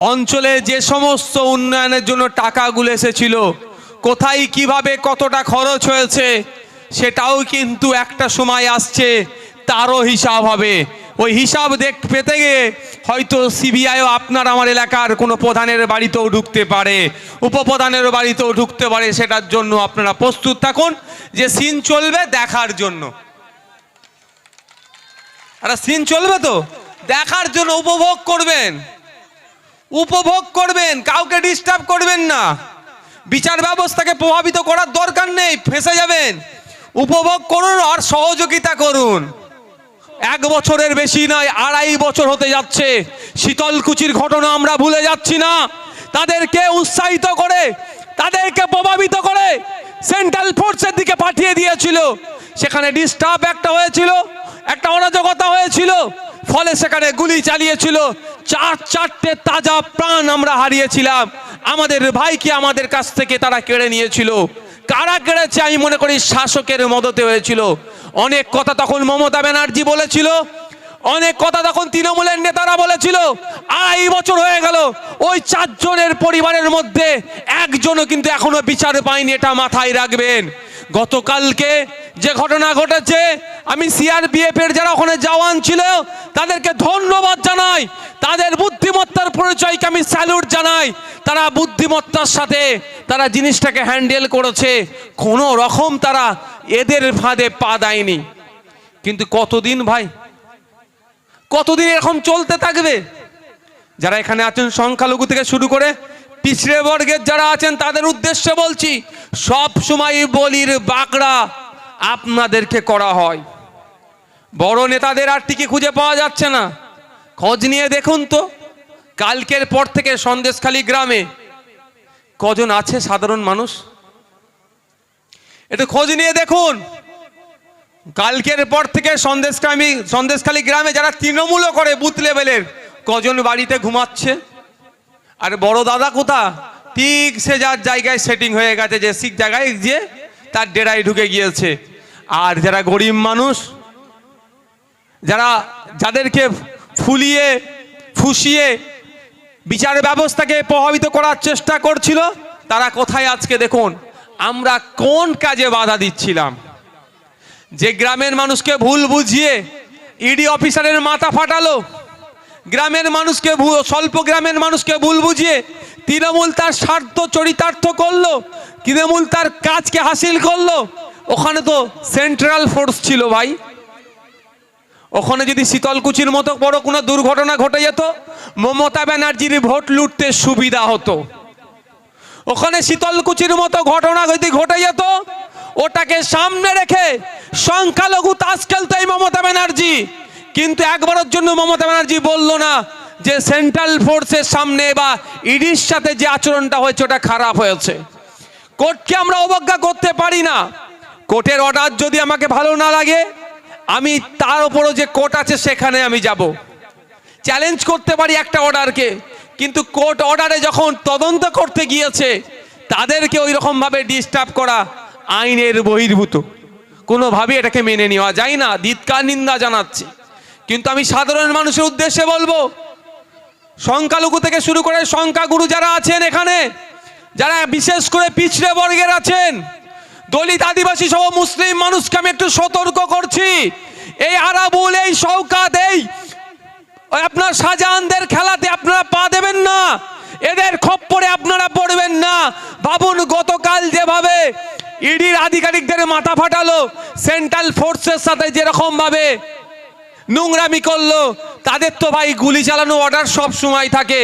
অঞ্চলে যে সমস্ত উন্নয়নের জন্য টাকাগুলো এসেছিল, কোথায় কিভাবে কতটা খরচ হয়েছে সেটাও কিন্তু একটা সময় আসছে, তারও হিসাব হবে। ওই হিসাব পেতে গিয়ে হয়তো সিবিআইও আপনার আমার এলাকার কোনো প্রধানের বাড়িতেও ঢুকতে পারে, উপপ্রধানের বাড়িতেও ঢুকতে পারে। সেটার জন্য আপনারা প্রস্তুত থাকুন যে সিন চলবে দেখার জন্য। আর সিন চলবে তো দেখার জন্য, উপভোগ করবেন, উপভোগ করবেন, কাউকে ডিস্টার্ব করবেন না। বিচার ব্যবস্থাকে প্রভাবিত করার দরকার নেই, ফেঁসে যাবেন। উপভোগ করুন আর সহযোগিতা করুন। 1 বছরের বেশি নয়, 2.5 বছর হতে যাচ্ছে। শীতলকুচির ঘটনা আমরা ভুলে যাচ্ছি না। তাদেরকে উৎসাহিত করে, তাদেরকে প্রভাবিত করে সেন্ট্রাল ফোর্সের দিকে পাঠিয়ে দিয়েছিল। সেখানে ডিস্টার্ব একটা হয়েছিল, একটা অরাজকতা হয়েছিল, ফলে সেখানে গুলি চালিয়েছিল। 4-4টে তাজা প্রাণ আমরা হারিয়েছিলাম। আমাদের ভাইকে আমাদের কাছ থেকে তারা কেড়ে নিয়েছিল। কারা কেড়েছে? আমি মনে করি শাসকের মদতে হয়েছিল। অনেক কথা তখন মমতা ব্যানার্জি বলেছিল, অনেক কথা তখন তৃণমূলের নেতারা বলেছিল। 2.5 বছর হয়ে গেল, ওই 4 জনের পরিবারের মধ্যে একজনও কিন্তু এখনো বিচার পায়নি, এটা মাথায় রাখবেন। গতকালকে যে ঘটনা ঘটেছে, আমি সিআরপিএফ এর যারা ওখানে জওয়ান ছিল তাদেরকে ধন্যবাদ জানাই, তাদের বুদ্ধিমত্তার পরিচয়কে আমি স্যালুট জানাই। তারা বুদ্ধিমত্তার সাথে তারা জিনিসটাকে হ্যান্ডেল করেছে, কোনো রকম তারা এদের ফাঁদে পা দেয়নি। কিন্তু কতদিন ভাই, কতদিন এরকম চলতে থাকবে? যারা এখানে আছেন সংখ্যালঘু থেকে শুরু করে পিছড়ে বর্গের যারা আছেন তাদের উদ্দেশ্যে বলছি, সব সময় বলির বাকড়া আপনাদেরকে করা হয়। বড় নেতাদের আর টিকে খুঁজে পাওয়া যাচ্ছে না। খোঁজ নিয়ে দেখুন তো, কালকের পর থেকে সন্দেশখালী গ্রামে কজন আছে সাধারণ মানুষ? একটু খোঁজ নিয়ে দেখুন। কালকের পর থেকে সন্দেশখালী গ্রামে যারা তৃণমূলও করে বুথ লেভেলের, কজন বাড়িতে ঘুমাচ্ছে? আর বড় দাদা কোথা? ঠিক সে যার জায়গায় সেটিং হয়ে গেছে, যে ঠিক জায়গায় যে তার ডেরায় ঢুকে গিয়েছে। আর যারা গরিব মানুষ, যাদেরকে ফুলিয়ে ফুসিয়ে বিচার ব্যবস্থাকে প্রভাবিত করার চেষ্টা করছিল, তারা কোথায় আজকে দেখুন। আমরা কোন কাজে বাধা দিচ্ছিলাম? যে গ্রামের মানুষকে ভুল বুঝিয়ে ইডি অফিসারের মাথা ফাটালো, গ্রামের মানুষকে স্বল্প গ্রামের মানুষকে ভুল বুঝিয়ে তৃণমূল তার স্বার্থ চরিতার্থ করলো, তৃণমূল তার কাজকে হাসিল করলো। ওখানে তো সেন্ট্রাল ফোর্স ছিল ভাই। ওখানে যদি শীতলকুচির মতো বড় কোনো দুর্ঘটনা ঘটে যেত, মমতা ব্যানার্জির ভোট লুটতে সুবিধা হতো। ওখানে শীতলকুচির মতো ঘটনা যদি ঘটে যেত, ওটাকে সামনে রেখে সংখ্যালঘু তাস খেলতো এই মমতা ব্যানার্জি। কিন্তু একবারের জন্য মমতা ব্যানার্জি বলল না যে সেন্ট্রাল ফোর্সের সামনে বা ইডির সাথে যে আচরণটা হয়েছে ওটা খারাপ হয়েছে। কোর্টকে আমরা অবজ্ঞা করতে পারি না। কোর্টের অর্ডার যদি আমাকে ভালো না লাগে, আমি তার উপরও যে কোর্ট আছে সেখানে আমি যাব, চ্যালেঞ্জ করতে পারি একটা অর্ডারকে। কিন্তু কোর্ট অর্ডারে যখন তদন্ত করতে গিয়েছে, তাদেরকে ওই রকমভাবে ডিস্টার্ব করা আইনের বহির্ভূত, কোনোভাবেই এটাকে মেনে নেওয়া যায় না। ধিক্কার নিন্দা জানাচ্ছি। কিন্তু আমি সাধারণ মানুষের উদ্দেশ্যে বলবো, সংখ্যালঘু থেকে শুরু করে সংখ্যাগুরু যারা আছেন এখানে, যারা বিশেষ করে পিছড়ে বর্গের আছেন, দলিত আদিবাসী সহ মুসলিম মানুষকে আমি একটু সতর্ক করছি। এই আরাবুল, এই শওকাত, এই আপনার শাহজাহানদের খেলাতে আপনারা পা দেবেন না, এদের খপ্পরে আপনারা পড়বেন না। ভাবুন, গতকাল যেভাবে ইডির আধিকারিকদের মাথা ফাটালো, সেন্ট্রাল ফোর্সের সাথে যেরকম ভাবে নোংরামি করলো, তাদের তো ভাই গুলি চালানো অর্ডার সব সময় থাকে।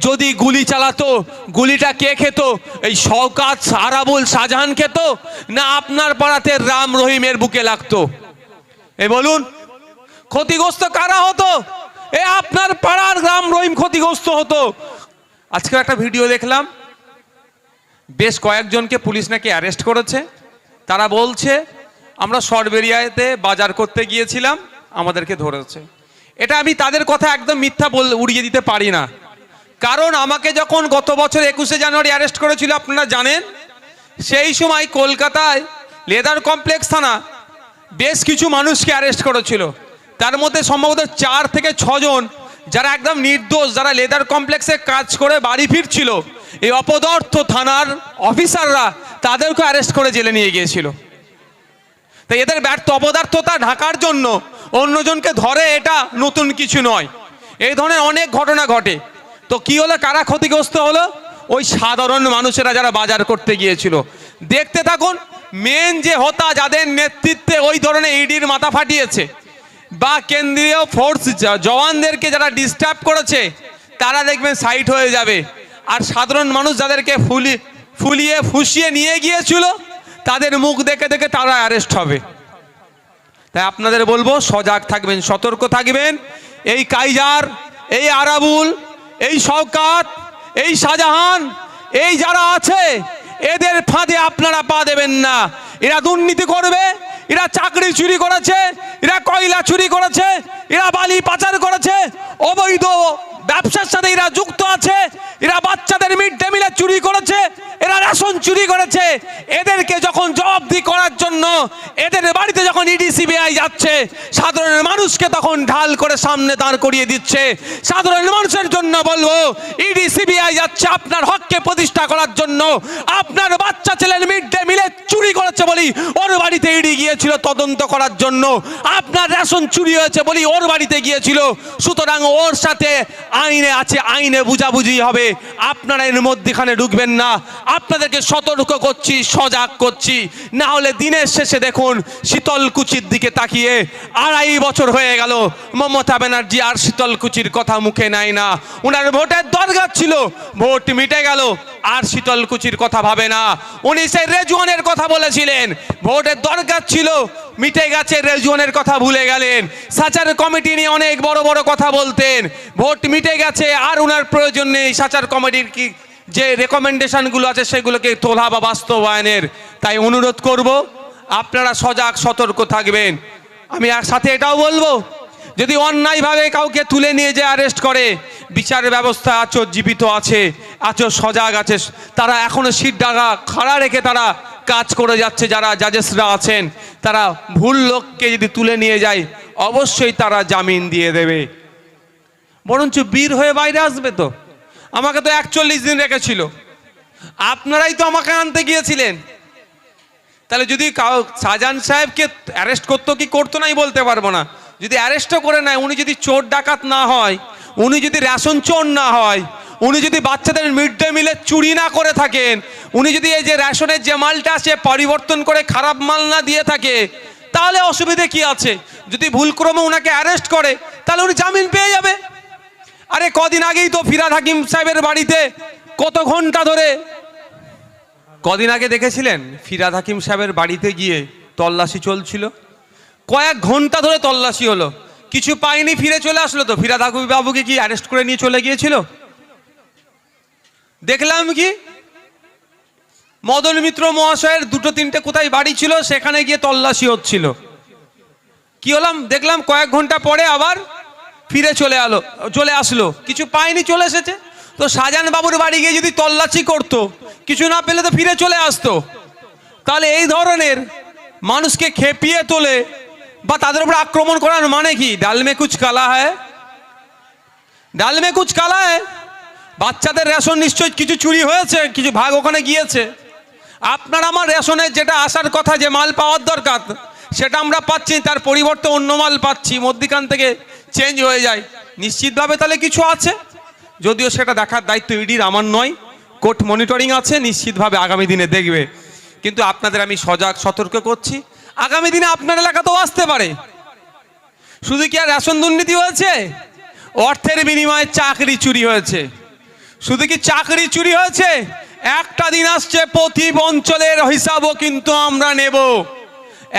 যদি গুলি চালাতো, গুলিটা কে খেত? এই শওকাত, আরাবুল, শাহজাহান খেত, না আপনার পাড়াতে রাম রহিমের বুকে লাগতো? এই বলুন, ক্ষতিগ্রস্ত কারা হতো? এ আপনার পাড়ার রাম রহিম ক্ষতিগ্রস্ত হতো। আজকে একটা ভিডিও দেখলাম, বেশ কয়েকজনকে পুলিশ নাকি অ্যারেস্ট করেছে। তারা বলছে আমরা শর্টবেরিয়াতে বাজার করতে গিয়েছিলাম, আমাদেরকে ধরেছে। এটা আমি তাদের কথা একদম মিথ্যা উড়িয়ে দিতে পারি না। কারণ আমাকে যখন গত বছর 21শে জানুয়ারি অ্যারেস্ট করেছিল, আপনারা জানেন, সেই সময় কলকাতায় লেদার কমপ্লেক্স থানা বেশ কিছু মানুষকে অ্যারেস্ট করেছিল। তার মধ্যে সম্ভবত 4 থেকে 6 জন যারা একদম নির্দোষ, যারা লেদার কমপ্লেক্সে কাজ করে বাড়ি ফিরছিল, এই অপদার্থ থানার অফিসাররা তাদেরকে অ্যারেস্ট করে জেলে নিয়ে গিয়েছিল। তাই এদের ব্যর্থ অপদার্থতা ঢাকার জন্য অন্যজনকে ধরে, এটা নতুন কিছু নয়। এই ধরনের অনেক ঘটনা ঘটে। তো কি হলো, কারা ক্ষতিগ্রস্ত হলো? ওই সাধারণ মানুষেরা যারা বাজার করতে গিয়েছিল। দেখতে থাকুন, মেন যে হোতা যাদের নেতৃত্বে ওই ধরনের ইডির মাথা ফাটিয়েছে বা কেন্দ্রীয় ফোর্স জওয়ানদেরকে যারা ডিস্টার্ব করেছে, তারা দেখবেন সাইড হয়ে যাবে। আর সাধারণ মানুষ যাদেরকে ফুলিয়ে ফুসিয়ে নিয়ে গিয়েছিল, তাদের মুখ দেখে দেখে তারা অ্যারেস্ট হবে। তাই আপনাদের বলবো, সজাগ থাকবেন, সতর্ক থাকবেন। এই কাইজার, এই আরাবুল, এই শওকাত, এই শাহজাহান, এই যারা আছে, এদের ফাঁদে আপনারা পা দেবেন না। এরা দুর্নীতি করবে, এরা চাকরি চুরি করেছে, এরা কয়লা চুরি করেছে, এরা বালি পাচার করেছে, অবৈধ ব্যবসার সাথে এরা যুক্ত আছে, এরা বাচ্চাদের মিড ডে মিলে চুরি করেছে, এরা রেশন চুরি করেছে। এদেরকে যখন জবাবদিহি করার জন্য এদের বাড়িতে যখন ইডি সিবিআই যাচ্ছে, সাধারণ মানুষকে তখন ঢাল করে সামনে দাঁড় করিয়ে দিচ্ছে। সাধারণ মানুষের জন্য বলবো, ইডি সিবিআই যাচ্ছে আপনার হককে প্রতিষ্ঠা করার জন্য। আপনার বাচ্চা ছেলের মিড ডে মিলে চুরি করেছে বলি ওর বাড়িতে ইডি গিয়েছিল তদন্ত করার জন্য। আপনার রেশন চুরি হয়েছে বলি ওর বাড়িতে গিয়েছিল। সুতরাং ওর সাথে আইনে আছে, আইনে বুঝাবুঝি হবে। আপনারা এর মধ্যখানে ঢুকবেন না। আপনাদেরকে সতর্ক করছি, সজাগ করছি। না হলে দিনের শেষে দেখুন, শীতলকুচির দিকে তাকিয়ে 2.5 বছর হয়ে গেল, মমতা ব্যানার্জি আর শীতলকুচির কথা মুখে নেয় না। ওনার ভোটের দরকার ছিল, ভোট মিটে গেল, আর শীতলকুচির কথা ভাবে না। উনি সেই রেজওয়ানের কথা বলেছিলেন, ভোটের দরকার ছিল, মিটে গেছে, রেজওয়ানের কথা ভুলে গেলেন। সাচার কমিটি নিয়ে অনেক বড় বড় কথা বলতেন, ভোট মিটে গেছে, আর ওনার প্রয়োজন নেই সাচার কমিটির কি যে রেকমেন্ডেশনগুলো আছে সেগুলোকে তোলা বা বাস্তবায়নের। তাই অনুরোধ করব, আপনারা সজাগ সতর্ক থাকবেন। আমি আর সাথে এটাও বলবো, যদি অন্যায়ভাবে কাউকে তুলে নিয়ে যে অ্যারেস্ট করে, বিচার ব্যবস্থা আছো জীবিত আছে, আছো সজাগ আছে, তারা এখনো সিট ডাকা খাড়া রেখে তারা কাজ করে যাচ্ছে। যারা জাজেসরা আছেন, তারা ভুল লোককে যদি তুলে নিয়ে যায়, অবশ্যই তারা জামিন দিয়ে দেবে, বরঞ্চ বীর হয়ে বাইরে আসবে। তো আমাকে তো 41 দিন রেখেছিল, আপনারাই তো আমাকে আনতে গিয়েছিলেন। তাহলে যদি শাহজাহান সাহেবকে অ্যারেস্ট করতো কি করতো নাই বলতে পারবো না। যদি অ্যারেস্টও করে নেয়, উনি যদি চোর ডাকাত না হয়, উনি যদি রেশন চোর না হয়, উনি যদি বাচ্চাদের মিড ডে মিলে চুরি না করে থাকেন, উনি যদি এই যে রেশনের যে মালটা সে পরিবর্তন করে খারাপ মাল না দিয়ে থাকে, তাহলে অসুবিধে কি আছে? যদি ভুলক্রমে ওনাকে অ্যারেস্ট করে, তাহলে উনি জামিন পেয়ে যাবে। আরে কদিন আগেই তো ফিরহাদ হাকিম সাহেবের বাড়িতে কত ঘন্টা ধরে, কদিন আগে দেখেছিলেন ফিরহাদ হাকিম সাহেবের বাড়িতে গিয়ে তল্লাশি চলছিল, কয়েক ঘন্টা ধরে তল্লাশি হলো, কিছু পাইনি, ফিরে চলে আসলো। তো ফিরহাদ হাকিম বাবুকে কি অ্যারেস্ট করে নিয়ে চলে গিয়েছিল? দেখলাম কি মদন মিত্র মহাশয়ের 2-3টে কোথায় বাড়ি ছিল, সেখানে গিয়ে তল্লাশি হচ্ছিল। কি হলাম দেখলাম, কয়েক ঘন্টা পরে আবার ফিরে চলে আসলো, কিছু পাইনি, চলে এসেছে। তো শাহজাহান বাবুর বাড়ি গিয়ে যদি তল্লাশি করতো, কিছু না পেলে তো ফিরে চলে আসতো। তাহলে এই ধরনের মানুষকে খেপিয়ে তোলে বা তাদের উপর আক্রমণ করার মানে কি? ডাল মে কুছ কালা হ্যায়, ডাল মে কুছ কালা হ্যায়। বাচ্চাদের রেশন নিশ্চয়ই কিছু চুরি হয়েছে, কিছু ভাগ ওখানে গিয়েছে। আপনার আমার রেশনের যেটা আসার কথা, যে মাল পাওয়ার দরকার, সেটা আমরা পাচ্ছি, তার পরিবর্তে অন্য মাল পাচ্ছি, মধ্যিখান থেকে চেঞ্জ হয়ে যায়। নিশ্চিতভাবে তাহলে কিছু আছে, যদিও সেটা দেখার দায়িত্ব ইডির, আমার নয়। কোর্ট মনিটরিং আছে, নিশ্চিতভাবে আগামী দিনে দেখবে। কিন্তু আপনাদের আমি সজাগ সতর্ক করছি, আগামী দিনে আপনার এলাকাতেও আসতে পারে। শুধু কি আর রেশন দুর্নীতি হয়েছে? অর্থের বিনিময়ে চাকরি চুরি হয়েছে। শুধু কি চাকরি চুরি হয়েছে? একটা দিন আসছে, প্রতি অঞ্চলের হিসাবও কিন্তু আমরা নেব।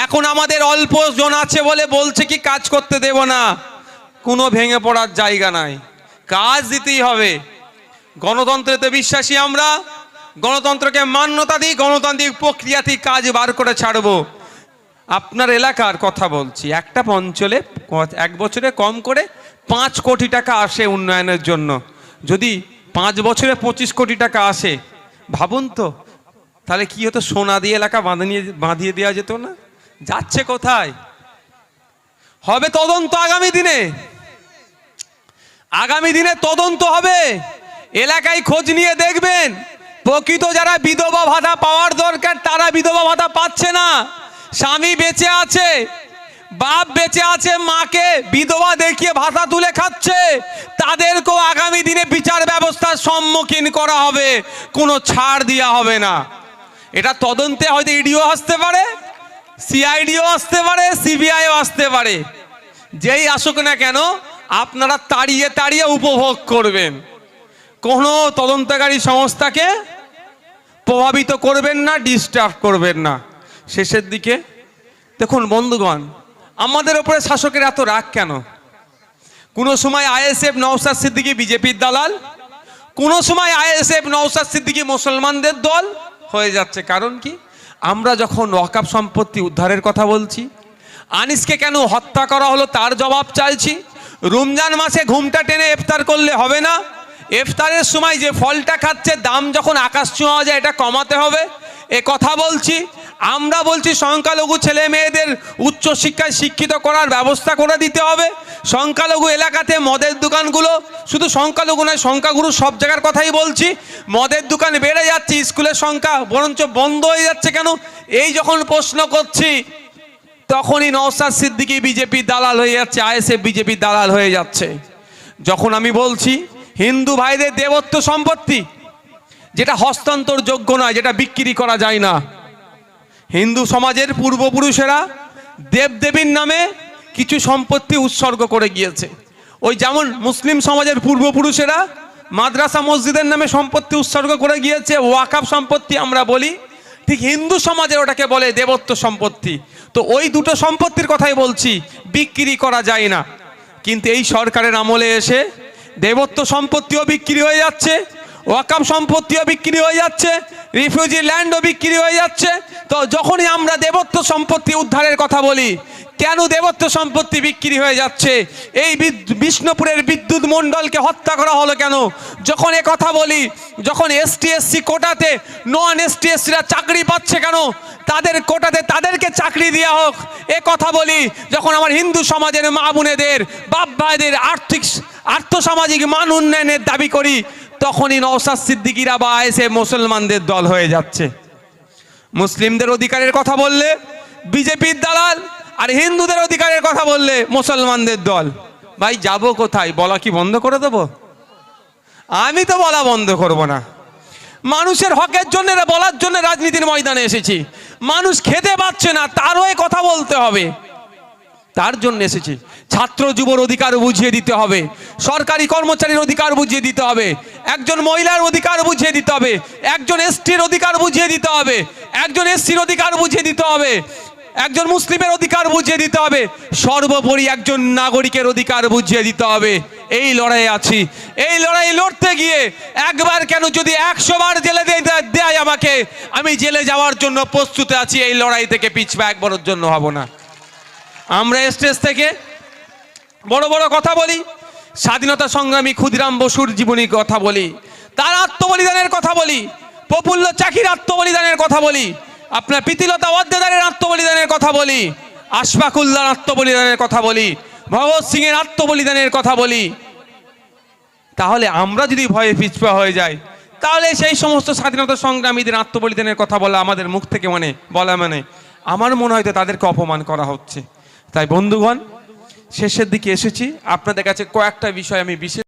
এখন আমাদের অল্প জন আছে বলে বলছে কি কাজ করতে দেব না, কোনো ভেঙে পড়ার জায়গা নাই, কাজ দিতেই হবে। গণতন্ত্রেতে বিশ্বাসী আমরা, গণতন্ত্রকে মান্যতা দিই, গণতান্ত্রিক প্রক্রিয়াতেই কাজ বার করে ছাড়বো। আপনার এলাকার কথা বলছি, একটা অঞ্চলে 1 বছরে কম করে 5 কোটি টাকা আসে উন্নয়নের জন্য। যদি 5 বছরে 25 কোটি টাকা আসে, ভাবুন তো, তাহলে কি হতো? সোনা দিয়ে এলাকা বাঁধিয়ে দেওয়া যেত না? যাচ্ছে কোথায়? হবে তদন্ত আগামী দিনে। আগামী দিনে তদন্ত হবে, এলাকায় খোঁজ নিয়ে দেখবেন প্রকৃত যারা বিধবা ভাতা পাওয়ার দরকার তারা বিধবা ভাতা পাচ্ছে না। স্বামী বেঁচে আছে, বাপ বেঁচে আছে, মাকে বিধবা দেখিয়ে ভাতা তুলে খাচ্ছে, তাদেরকেও আগামী দিনে বিচার ব্যবস্থার সম্মুখীন করা হবে, কোনো ছাড় দেওয়া হবে না। এটা তদন্তে হয়তো ইডিও আসতে পারে, সিআইডিও আসতে পারে, সিবিআইও আসতে পারে। যেই আসুক না কেন আপনারা তাড়িয়ে তাড়িয়ে উপভোগ করবেন, কোনো তদন্তকারী সংস্থাকে প্রভাবিত করবেন না, ডিস্টার্ব করবেন না। শেষের দিকে দেখুন বন্ধুগণ, আমাদের ওপরে শাসকের এত রাগ কেন? কোনো সময় আইএসএফ নওশাদ সিদ্দিকী বিজেপির দালাল, কোনো সময় আইএসএফ নওশাদ সিদ্দিকী মুসলমানদের দল হয়ে যাচ্ছে। কারণ কি? আমরা যখন ওয়াকফ সম্পত্তি উদ্ধারের কথা বলছি, আনিসকে কেন হত্যা করা হলো তার জবাব চাইছি, রমজান মাসে ঘুমটা টেনে ইফতার করলে হবে না, ইফতারের সময় যে ফলটা খাচ্ছে দাম যখন আকাশ ছোঁয়া যায় এটা কমাতে হবে, এ কথা বলছি। আমরা বলছি সংখ্যালঘু ছেলে মেয়েদের উচ্চশিক্ষায় শিক্ষিত করার ব্যবস্থা করে দিতে হবে। সংখ্যালঘু এলাকাতে মদের দোকানগুলো, শুধু সংখ্যালঘু নয় সংখ্যাগুরু সব জায়গার কথাই বলছি, মদের দোকান বেড়ে যাচ্ছে, স্কুলের সংখ্যা বরঞ্চ বন্ধ হয়ে যাচ্ছে কেন? এই যখন প্রশ্ন করছি তখনই নওশাদ সিদ্দিকী বিজেপি দালাল হয়ে যাচ্ছে, আইএসএফ বিজেপি দালাল হয়ে যাচ্ছে। যখন আমি বলছি হিন্দু ভাইদের দেবত্ব সম্পত্তি যেটা হস্তান্তরযোগ্য নয়, যেটা বিক্রি করা যায় না, হিন্দু সমাজের পূর্বপুরুষেরা দেবদেবীর নামে কিছু সম্পত্তি উৎসর্গ করে গিয়েছে। ওই যেমন মুসলিম সমাজের পূর্বপুরুষেরা মাদ্রাসা মসজিদের নামে সম্পত্তি উৎসর্গ করে গিয়েছে, ওয়াকফ সম্পত্তি আমরা বলি, ঠিক হিন্দু সমাজে ওটাকে বলে দেবত্ব সম্পত্তি। তো ওই দুটো সম্পত্তির কথাই বলছি, বিক্রি করা যায় না। কিন্তু এই সরকারের আমলে এসে দেবত্ব সম্পত্তিও বিক্রি হয়ে যাচ্ছে, ওয়াকফ সম্পত্তিও বিক্রি হয়ে যাচ্ছে, রিফিউজি ল্যান্ডও বিক্রি হয়ে যাচ্ছে। তো যখনই আমরা দেবত্ব সম্পত্তি উদ্ধারের কথা বলি, কেন দেবত্ব সম্পত্তি বিক্রি হয়ে যাচ্ছে? এই বিষ্ণুপুরের বিদ্যুৎ মণ্ডলকে হত্যা করা হলো কেন? যখন এ কথা বলি, যখন এসটি এসসি কোটাতে নন এসটি এসসিরা চাকরি পাচ্ছে কেন? তাদের কোটাতে তাদেরকে চাকরি দেওয়া হোক, এ কথা বলি। যখন আমার হিন্দু সমাজের মা বোনেদের বাপ ভাইদের আর্থসামাজিক মান উন্নয়নের দাবি করি, তখনই নওশাদ সিদ্দিকীরা বা আইএসএফ মুসলমানদের দল হয়ে যাচ্ছে। মুসলিমদের অধিকারের কথা বললে বিজেপির দালাল, আর হিন্দুদের অধিকারের কথা বললে মুসলমানদের দল। ভাই যাব কোথায়? বলা কি বন্ধ করে দেবো? আমি তো বলা বন্ধ করব না। মানুষের হকের জন্য বলার জন্য রাজনীতির ময়দানে এসেছি। মানুষ খেতে পাচ্ছে না, তারও কথা বলতে হবে, তার জন্য এসেছি। ছাত্র যুবর অধিকার বুঝিয়ে দিতে হবে, সরকারি কর্মচারীর অধিকার বুঝিয়ে দিতে হবে, একজন মহিলার অধিকার বুঝিয়ে দিতে হবে, একজন এসটির অধিকার বুঝিয়ে দিতে হবে, একজন এসসির অধিকার বুঝিয়ে দিতে হবে, একজন মুসলিমের অধিকার বুঝিয়ে দিতে হবে, সর্বোপরি একজন নাগরিকের অধিকার বুঝিয়ে দিতে হবে। এই লড়াইয়ে আছি। এই লড়াই লড়তে গিয়ে একবার কেন, যদি 100 বার জেলে দেয় আমাকে, আমি জেলে যাওয়ার জন্য প্রস্তুত আছি। এই লড়াই থেকে পিছপা একবারের জন্য হব না। আমরা স্টেজ থেকে বড় বড় কথা বলি, স্বাধীনতা সংগ্রামী ক্ষুদিরাম বসুর জীবনীর কথা বলি, তার আত্মবলিদানের কথা বলি, প্রফুল্ল চাকির আত্মবলিদানের কথা বলি, আপনার প্রীতিলতা ওয়াদ্দেদারের আত্মবলিদানের কথা বলি, আশফাকুল্লাহর আত্মবলিদানের কথা বলি, ভগৎ সিং এর আত্মবলিদানের কথা বলি। তাহলে আমরা যদি ভয়ে পিছপা হয়ে যাই, তাহলে সেই সমস্ত স্বাধীনতা সংগ্রামীদের আত্মবলিদানের কথা বলা আমাদের মুখ থেকে বলা আমার মনে হয় তাদেরকে অপমান করা হচ্ছে। তাই বন্ধুগণ, শেষের দিকে এসেছি, আপনাদের কাছে কয়েকটা বিষয় আমি বিশেষ